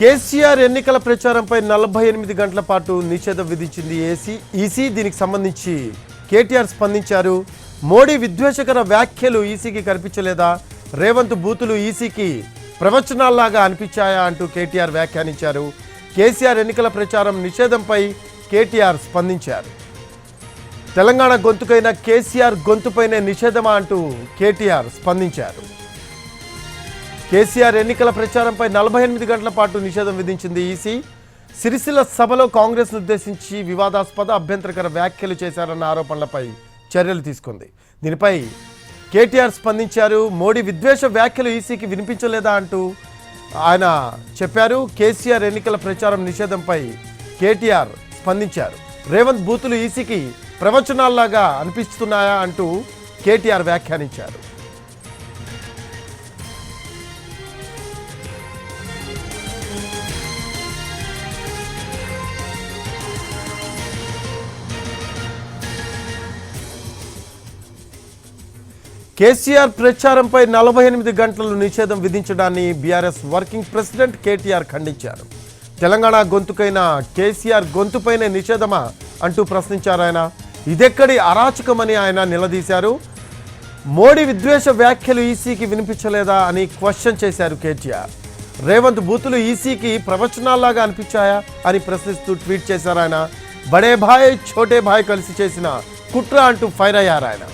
కేసీఆర్ ఎన్నికల ప్రచారంపై 48 గంటల పాటు నిషేధం విధించింది ఈసీ. దీనికి సంబంధించి కేటీఆర్ స్పందించారు. మోడీ విద్వేషకర వ్యాఖ్యలు ఈసీకి కనిపించలేదా? రేవంత్ బూతులు ఈసీకి ప్రవచనాల్లాగా అనిపించాయా అంటూ కేటీఆర్ వ్యాఖ్యానించారు. కేసీఆర్ ఎన్నికల ప్రచారం నిషేధంపై కేటీఆర్ స్పందించారు. తెలంగాణ గొంతుకైన కేసీఆర్ గొంతుపైనే నిషేధమా అంటూ కేటీఆర్ స్పందించారు. కేసీఆర్ ఎన్నికల ప్రచారంపై 48 గంటల పాటు నిషేధం విధించింది ఈసీ. సిరిసిల్ల సభలో కాంగ్రెస్ను ఉద్దేశించి వివాదాస్పద అభ్యంతరకర వ్యాఖ్యలు చేశారన్న ఆరోపణలపై చర్యలు తీసుకుంది. దీనిపై కేటీఆర్ స్పందించారు. మోడీ విద్వేష వ్యాఖ్యలు ఈసీకి వినిపించలేదా అంటూ ఆయన చెప్పారు. కేసీఆర్ ఎన్నికల ప్రచారం నిషేధంపై కేటీఆర్ స్పందించారు. రేవంత్ బూతులు ఈసీకి ప్రవచనాల్లాగా అనిపిస్తున్నాయా అంటూ కేటీఆర్ వ్యాఖ్యానించారు. కేసీఆర్ ప్రచారంపై 48 గంటలు నిషేధం విధించడాన్ని బీఆర్ఎస్ వర్కింగ్ ప్రెసిడెంట్ కేటీఆర్ ఖండించారు. తెలంగాణ గొంతుకైన కేసీఆర్ గొంతుపైనే నిషేధమా అంటూ ప్రశ్నించారు ఆయన. ఇదెక్కడి అరాచకమని ఆయన నిలదీశారు. మోడీ విద్వేష వ్యాఖ్యలు ఈసీకి వినిపించలేదా అని క్వశ్చన్ చేశారు కేటీఆర్. రేవంత్ బూతులు ఈసీకి ప్రవచనాల్లాగా అనిపించాయా అని ప్రశ్నిస్తూ ట్వీట్ చేశారు ఆయన. బడే భాయ్ ఛోటే భాయ్ కలిసి చేసిన కుట్ర అంటూ ఫైర్ అయ్యారు ఆయన.